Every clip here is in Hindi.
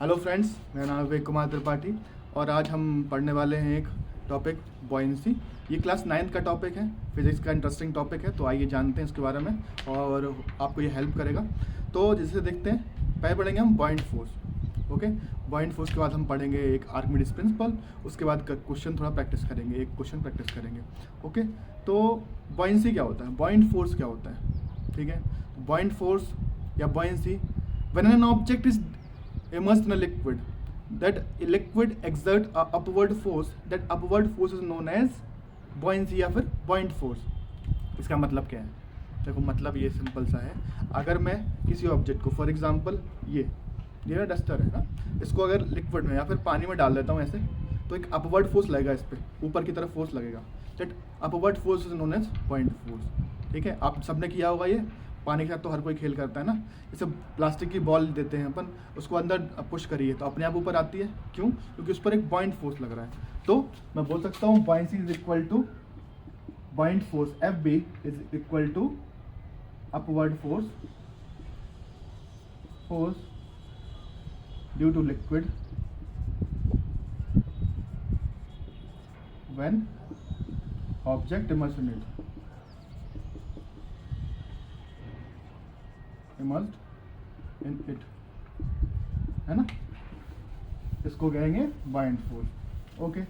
हेलो फ्रेंड्स, मेरा नाम है विवेक कुमार त्रिपाठी और आज हम पढ़ने वाले हैं एक टॉपिक बॉयंसी। ये क्लास 9th का टॉपिक है, फिजिक्स का इंटरेस्टिंग टॉपिक है, तो आइए जानते हैं इसके बारे में और आपको ये हेल्प करेगा। तो जैसे देखते हैं, पहले पढ़ेंगे हम buoyant force. Okay, buoyant force के बाद हम पढ़ेंगे एक आर्किमिडीज प्रिंसिपल, उसके बाद क्वेश्चन थोड़ा प्रैक्टिस करेंगे, एक क्वेश्चन प्रैक्टिस करेंगे। ओके, तो बॉयंसी क्या होता है, बॉयंट फोर्स क्या होता है? ठीक है, बॉयंट फोर्स या buoyancy, when an object is immersed in a liquid, that liquid exert a upward force, that upward force is known as buoyancy या फिर buoyant force। इसका मतलब क्या है? देखो, मतलब ये सिंपल सा है। अगर मैं किसी ऑब्जेक्ट को, फॉर एग्जांपल ये ना डस्टर है ना, इसको अगर लिक्विड में या फिर पानी में डाल देता हूँ ऐसे, तो एक अपवर्ड फोर्स लगेगा, इस पर ऊपर की तरफ फोर्स लगेगा। That upward force is known as buoyant force. ठीक है, आप सबने किया होगा ये, पानी के साथ तो हर कोई खेल करता है ना। जैसे प्लास्टिक की बॉल देते हैं अपन, उसको अंदर पुश करिए तो अपने आप ऊपर आती है। क्यों? क्योंकि उस पर एक बॉयंट फोर्स लग रहा है। तो मैं बोल सकता हूँ buoyancy is equal to buoyant force, F B is equal to upward force due to liquid when object immersed in it, immersed in it, है ना। इसको कहेंगे बॉयंट फोर्स। ओके,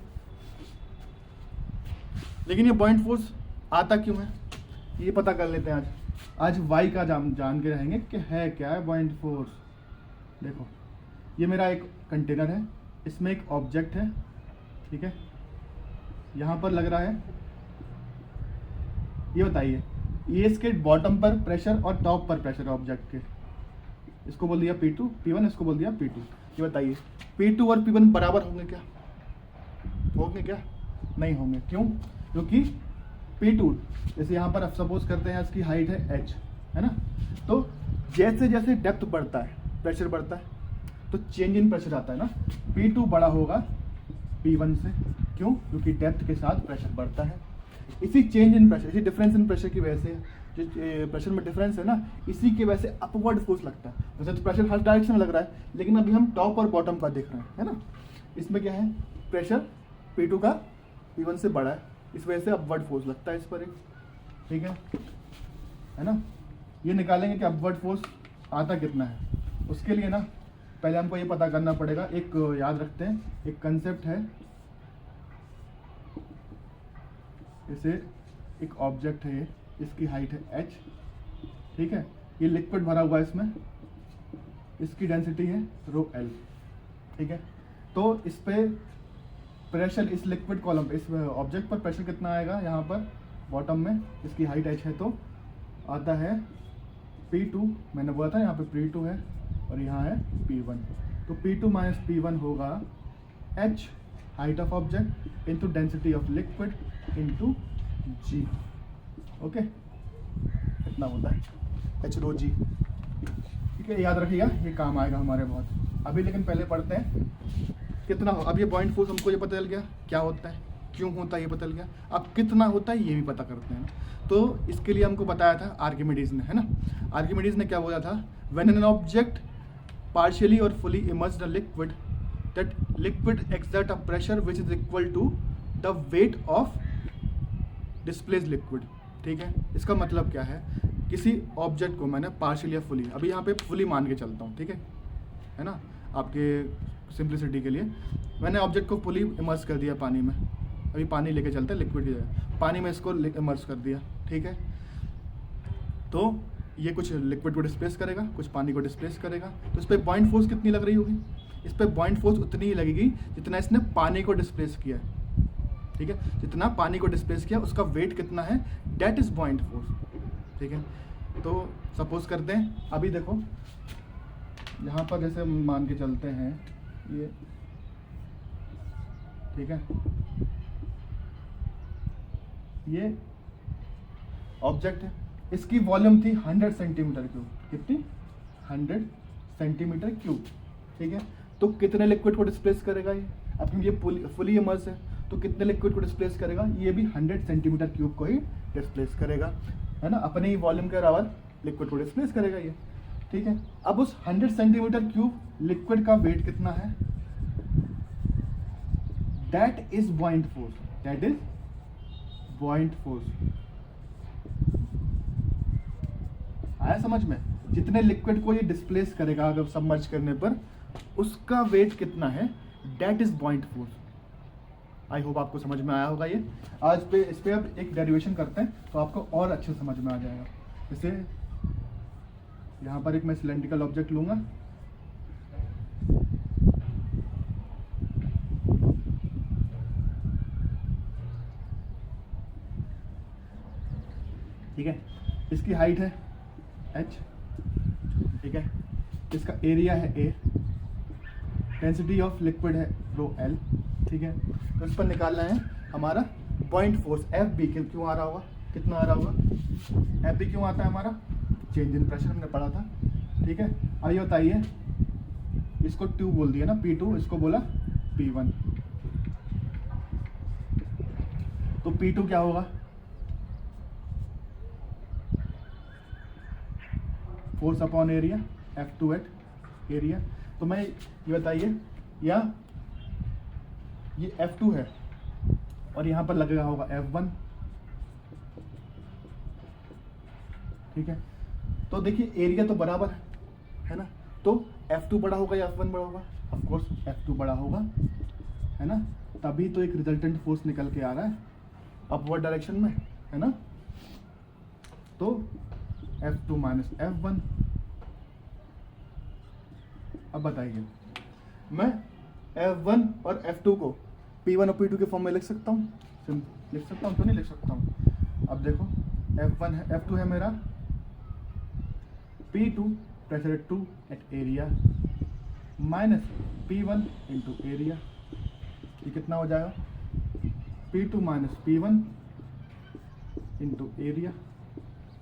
लेकिन ये बॉयंट फोर्स आता क्यों है, ये पता कर लेते हैं आज वाई का जान के रहेंगे कि है क्या है बॉयंट फोर्स। देखो, ये मेरा एक कंटेनर है, इसमें एक ऑब्जेक्ट है, ठीक है, यहाँ पर लग रहा है। ये बताइए, ये इसके बॉटम पर प्रेशर और टॉप पर प्रेशर ऑब्जेक्ट के, इसको बोल दिया P2 P1, इसको बोल दिया P2। ये बताइए, P2 और P1 बराबर होंगे क्या? होंगे क्या? नहीं होंगे। क्यों? क्योंकि P2 जैसे यहाँ पर सपोज करते हैं इसकी हाइट है h, है ना। तो जैसे जैसे डेप्थ बढ़ता है, प्रेशर बढ़ता है, तो चेंज इन प्रेशर आता है ना। P2 बड़ा होगा P1 से। क्यों? क्योंकि डेप्थ के साथ प्रेशर बढ़ता है। इसी चेंज इन प्रेशर, इसी डिफरेंस इन प्रेशर की वजह से, जो प्रेशर में डिफरेंस है ना, इसी की वजह से अपवर्ड फोर्स लगता है। वैसे तो प्रेशर हर डायरेक्शन में लग रहा है, लेकिन अभी हम टॉप और बॉटम का देख रहे हैं, है ना। इसमें क्या है, प्रेशर P2 का P1 से बड़ा है, इस वजह से अपवर्ड फोर्स लगता है इस पर एक। ठीक है ना। ये निकालेंगे कि अपवर्ड फोर्स आता कितना है। उसके लिए ना पहले हमको ये पता करना पड़ेगा, एक याद रखते हैं, एक कंसेप्ट है। जैसे एक ऑब्जेक्ट है ये, इसकी हाइट है h, ठीक है, ये लिक्विड भरा हुआ है इसमें, इसकी डेंसिटी है ρl, ठीक है। तो इस पे प्रेशर, इस लिक्विड कॉलम पे, इस ऑब्जेक्ट पर प्रेशर कितना आएगा, यहाँ पर बॉटम में, इसकी हाइट h है, तो आता है P2, मैंने बोला था यहाँ पे P2 है और यहाँ है P1। तो P2 माइनस P1 होगा h, height of object, into density of liquid into g। Okay, इतना होता है h रो g। ठीक है, याद रखिएगा, ये काम आएगा हमारे बहुत। अभी लेकिन पहले पढ़ते हैं कितना हो। अब ये बॉयंट फोर्स हमको ये पता चल गया क्या होता है, क्यों होता है ये पता चल गया। अब कितना होता है ये भी पता करते हैं। तो इसके लिए हमको बताया था आर्किमिडीज ने, है ना। आर्किमिडीज ने क्या बोला था, व्हेन एन ऑब्जेक्ट पार्शियली और fully immersed in liquid, that liquid exert a pressure which is equal to the weight of displaced liquid. ठीक है, इसका मतलब क्या है, किसी ऑब्जेक्ट को मैंने पार्शियली या फुली, अभी यहाँ पे फुली मान के चलता हूँ, ठीक है ना, आपके सिंप्लिसिटी के लिए। मैंने ऑब्जेक्ट को फुली इमर्स कर दिया पानी में, अभी पानी लेके चलते हैं लिक्विड की जगह, पानी में इसको इमर्स कर दिया, ठीक है। तो ये कुछ लिक्विड को डिस्प्लेस करेगा, कुछ पानी को डिस्प्लेस करेगा। तो इस पर बॉयंट फोर्स कितनी लग रही होगी, इस पर बॉयंट फोर्स उतनी ही लगेगी जितना इसने पानी को डिस्प्लेस किया है। ठीक है, जितना पानी को डिस्प्लेस किया उसका वेट कितना है, दैट इज बॉयंट फोर्स। ठीक है, तो सपोज करते हैं, अभी देखो यहाँ पर जैसे मान के चलते हैं ये, ठीक है, ये ऑब्जेक्ट है, इसकी वॉल्यूम थी 100 सेंटीमीटर क्यूब। कितनी? 100 सेंटीमीटर क्यूब। ठीक है, तो कितने लिक्विड को डिस्प्लेस करेगा ये? अब क्योंकि ये फुली इमर्स है, तो कितने लिक्विड को डिस्प्लेस करेगा? ये भी 100 सेंटीमीटर क्यूब को ही डिस्प्लेस करेगा, है ना। अपने ही वॉल्यूम के बराबर लिक्विड को डिस्प्लेस करेगा ये। ठीक है। अब उस 100 सेंटीमीटर क्यूब लिक्विड का वेट कितना है, that is बॉइंट force, that is बॉइंट force. आया समझ में? जितने लिक्विड को ये डिस्प्लेस करेगा अगर सबमर्ज करने पर, उसका वेट कितना है, that is बॉइंट force. I hope आपको समझ में आया होगा ये। आज पे इस पे अब एक डेरिवेशन करते हैं तो आपको और अच्छे से समझ में आ जाएगा। जैसे यहाँ पर एक मैं सिलेंड्रिकल ऑब्जेक्ट लूंगा, ठीक है, इसकी हाइट है h, ठीक है, इसका एरिया है a, डेंसिटी ऑफ लिक्विड है रो l, ठीक है। तो इस पर निकालना है हमारा पॉइंट फोर्स एफ बी। क्यों आ रहा होगा, कितना आ रहा होगा, एफ बी क्यों आता है हमारा, चेंज इन प्रेशर हमने पढ़ा था, ठीक है। आइए बताइए, इसको 2 बोल दिया ना, P2, इसको बोला P1, तो P2 क्या होगा, force upon area, F2 at area. तो मैं ये बताइए, या ये F2 है और यहाँ पर लगेगा होगा F1, ठीक है। तो देखिए एरिया तो बराबर है ना, तो F2 बड़ा होगा या F1 बड़ा होगा, ऑफ कोर्स F2 बड़ा होगा, है ना। तभी तो एक रिजल्टेंट फोर्स निकल के आ रहा है अपवर्ड डायरेक्शन में, है ना। तो F2 माइनस F1। अब बताइए, मैं F1 और F2 को P1 और P2 के फॉर्म में लिख सकता हूँ, लिख सकता हूँ, क्यों नहीं लिख सकता हूँ। अब देखो F1 है, F2 है मेरा, P2 pressure at 2 at area minus P1 into area, ये कितना हो जाएगा, P2 minus P1 into area.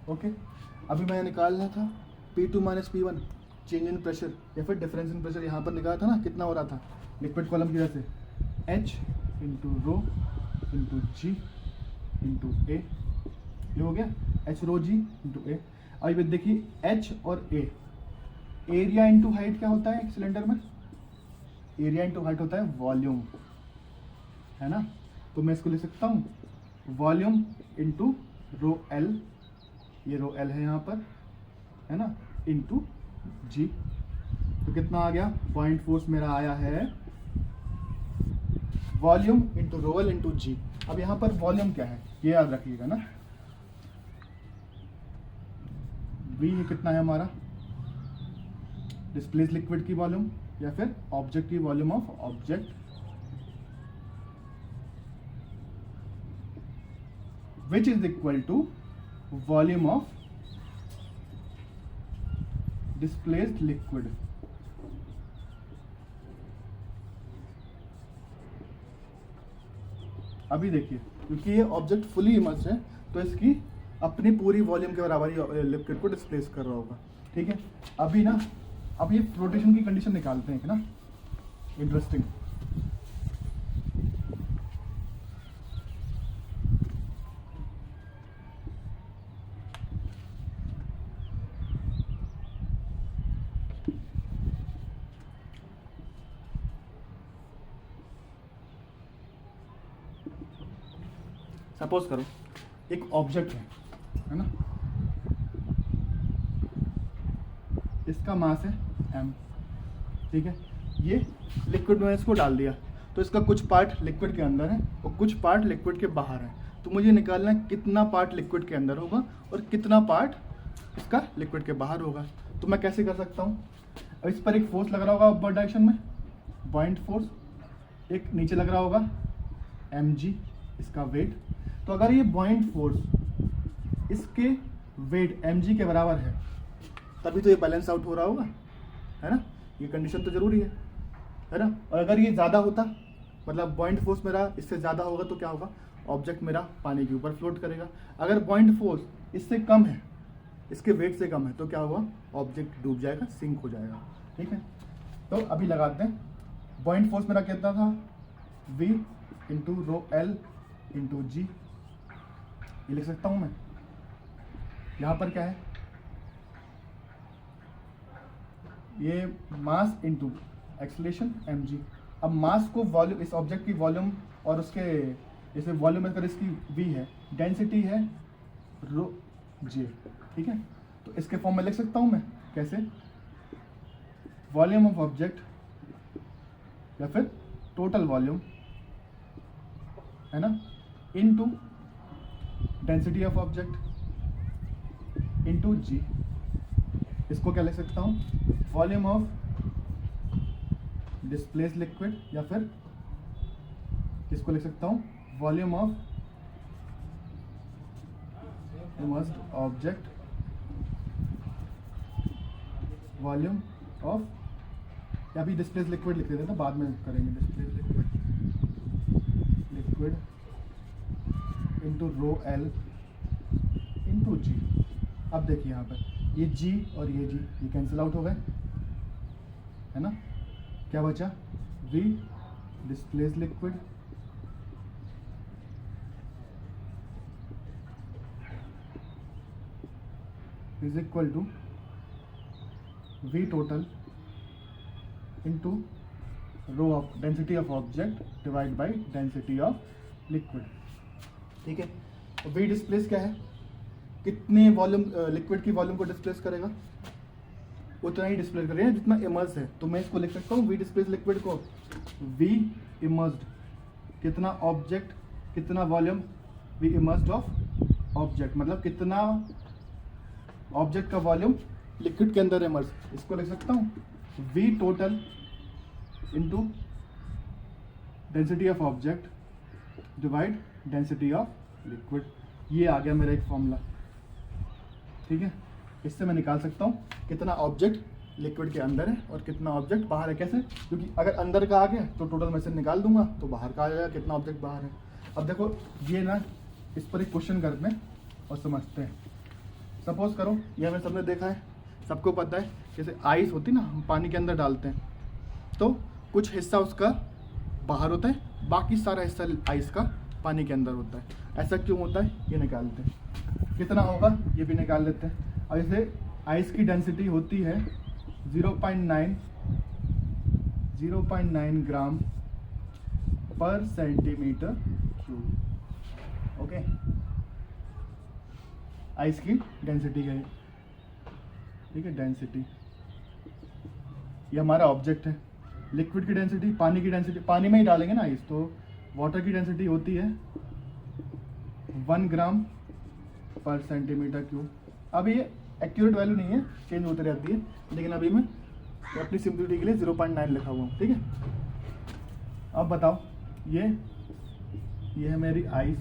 Okay, अभी मैंने निकालना था P2 minus P1, change in pressure या फिर डिफरेंस इन प्रेशर, यहाँ पर निकाला था ना, कितना हो रहा था लिक्विड कॉलम की वजह से, H इंटू रो इंटू जी इंटू ए, ये हो गया H रो जी इंटू ए। अब ये देखिए H और A, एरिया इंटू हाइट क्या होता है एक सिलेंडर में, एरिया इंटू हाइट होता है वॉल्यूम, है ना। तो मैं इसको लिख सकता हूँ वॉल्यूम इंटू रो एल, ये रो एल है यहाँ पर, है ना, इंटू जी। तो कितना आ गया, पॉइंट फोर्स मेरा आया है volume into rho L into G. अब यहाँ पर वॉल्यूम क्या है ये याद रखिएगा ना, V कितना है हमारा, डिस्प्लेस लिक्विड की वॉल्यूम या फिर ऑब्जेक्ट की volume of object, which is equal to volume of displaced liquid. अभी देखिए, क्योंकि ये ऑब्जेक्ट फुली इमर्स्ड है तो इसकी अपनी पूरी वॉल्यूम के बराबर ही लिक्विड को डिस्प्लेस कर रहा होगा, ठीक है। अभी ना, अब ये फ्लोटेशन की कंडीशन निकालते हैं ना, इंटरेस्टिंग। सपोज करो एक ऑब्जेक्ट है ना, इसका मास है m, ठीक है। ये लिक्विड में इसको डाल दिया तो इसका कुछ पार्ट लिक्विड के अंदर है और कुछ पार्ट लिक्विड के बाहर है। तो मुझे निकालना है कितना पार्ट लिक्विड के अंदर होगा और कितना पार्ट इसका लिक्विड के बाहर होगा। तो मैं कैसे कर सकता हूँ, अब इस पर एक फोर्स लग रहा होगा अपवर्ड डायरेक्शन में, पॉइंट फोर्स, एक नीचे लग रहा होगा mg, इसका वेट। तो अगर ये पॉइंट फोर्स इसके वेट mg के बराबर है तभी तो ये बैलेंस आउट हो रहा होगा, है ना। ये कंडीशन तो जरूरी है ना। और अगर ये ज़्यादा होता, मतलब पॉइंट फोर्स मेरा इससे ज़्यादा होगा तो क्या होगा, ऑब्जेक्ट मेरा पानी के ऊपर फ्लोट करेगा। अगर पॉइंट फोर्स इससे कम है, इसके वेट से कम है, तो क्या होगा, ऑब्जेक्ट डूब जाएगा, सिंक हो जाएगा, ठीक है। तो अभी लगाते हैं, पॉइंट फोर्स मेरा कितना था, V into rho L into G, ये लिख सकता हूँ मैं। यहाँ पर क्या है, ये मास इनटू एक्सेलरेशन mg। अब मास को वॉल्यूम, इस ऑब्जेक्ट की वॉल्यूम और उसके जैसे वॉल्यूम अगर इसकी v है, डेंसिटी है रो j, ठीक है। तो इसके फॉर्म में लिख सकता हूँ मैं कैसे, वॉल्यूम ऑफ ऑब्जेक्ट या फिर टोटल वॉल्यूम, है ना, into density of object into g। इसको क्या लिख सकता हूँ, वॉल्यूम ऑफ डिस्प्लेस लिक्विड, या फिर इसको लिख सकता हूँ volume of immersed object, volume of, या अभी डिस्प्लेस लिक्विड लिख देते हैं, बाद में करेंगे, displace liquid into rho L into G. अब देखिए यहाँ पर ये g और ये g ये कैंसिल आउट हो गए, है ना। क्या बचा, v displace liquid is equal to v total into rho of density of object divide by density of liquid, ठीक है। v डिस्प्लेस क्या है, कितने वॉल्यूम लिक्विड की वॉल्यूम को डिस्प्लेस करेगा, उतना ही डिस्प्लेस करेगा जितना इमर्स है। तो मैं इसको लिख सकता हूँ v डिस्प्लेस लिक्विड को v इमर्स्ड, कितना ऑब्जेक्ट कितना volume, v immersed of object मतलब कितना ऑब्जेक्ट का वॉल्यूम लिक्विड के अंदर इमर्स। इसको लिख सकता हूँ v total into density of object divide density of liquid. ये आ गया मेरा एक फॉर्मूला, ठीक है। इससे मैं निकाल सकता हूँ कितना ऑब्जेक्ट लिक्विड के अंदर है और कितना ऑब्जेक्ट बाहर है। कैसे, क्योंकि अगर अंदर का आ गया तो टोटल मैं से निकाल दूंगा, तो बाहर का आ जाएगा कितना ऑब्जेक्ट बाहर है। अब देखो ये ना, इस पर एक क्वेश्चन करते हैं और समझते हैं। सपोज करो ये हमें सबने देखा है, सबको पता है, जैसे आइस होती ना, हम पानी के अंदर डालते हैं तो कुछ हिस्सा उसका बाहर होता है, बाकी सारा हिस्सा आइस का पानी के अंदर होता है। ऐसा क्यों होता है, ये निकालते हैं। कितना होगा ये भी निकाल लेते हैं। और जैसे आइस की डेंसिटी होती है 0.9 ग्राम पर सेंटीमीटर क्यूब, ओके। आइस की डेंसिटी है, ठीक है, डेंसिटी ये हमारा ऑब्जेक्ट है। लिक्विड की डेंसिटी, पानी की डेंसिटी, पानी में ही डालेंगे ना आइस, तो वाटर की डेंसिटी होती है 1 ग्राम पर सेंटीमीटर क्यूब। अब ये एक्यूरेट वैल्यू नहीं है, चेंज होती रहती है, लेकिन अभी मैं अपनी सिंपलिसिटी के लिए 0.9 लिखा हुआ हूँ, ठीक है। अब बताओ ये है मेरी आइस,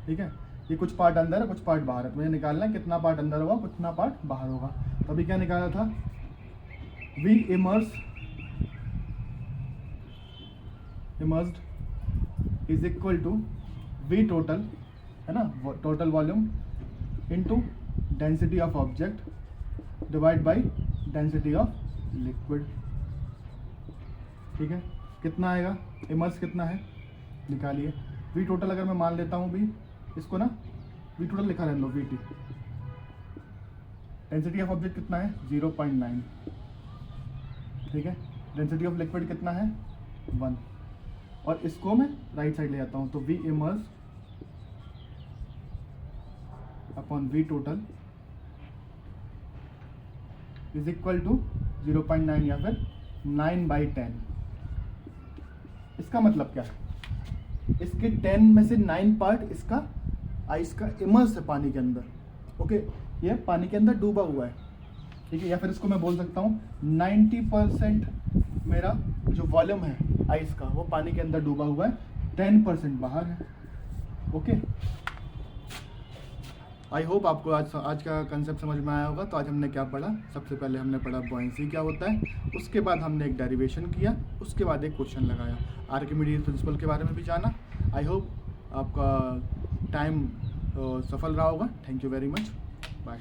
ठीक है। ये कुछ पार्ट अंदर है कुछ पार्ट बाहर है, तो मुझे निकालना है कितना पार्ट अंदर होगा कितना पार्ट बाहर होगा। तो अभी क्या निकाला था, v immersed is equal to v total, है ना, total volume into density of object divide by density of liquid, ठीक है। कितना आएगा, इमर्स कितना है निकालिए। v टोटल अगर मैं मान लेता हूँ भी, इसको ना v टोटल लिखा रहने लो vt। डेंसिटी ऑफ ऑब्जेक्ट कितना है 0.9, ठीक है। डेंसिटी ऑफ लिक्विड कितना है 1, और इसको मैं राइट साइड ले जाता हूँ, तो v immerse upon v total is equal to 0.9 या फिर 9/10। इसका मतलब क्या है, इसके 10 में से 9 पार्ट इसका आइस का इमर्स है पानी के अंदर, ओके। ये पानी के अंदर डूबा हुआ है, ठीक है। या फिर इसको मैं बोल सकता हूँ 90% मेरा जो वॉल्यूम है आइस का वो पानी के अंदर डूबा हुआ है, 10% बाहर है, ओके। आई होप आपको आज का कंसेप्ट समझ में आया होगा। तो आज हमने क्या पढ़ा, सबसे पहले हमने पढ़ा बॉयंसी क्या होता है, उसके बाद हमने एक डेरिवेशन किया, उसके बाद एक क्वेश्चन लगाया, आर्किमिडीज प्रिंसिपल के बारे में भी जाना। आई होप आपका टाइम सफल रहा होगा। Thank you very much, bye.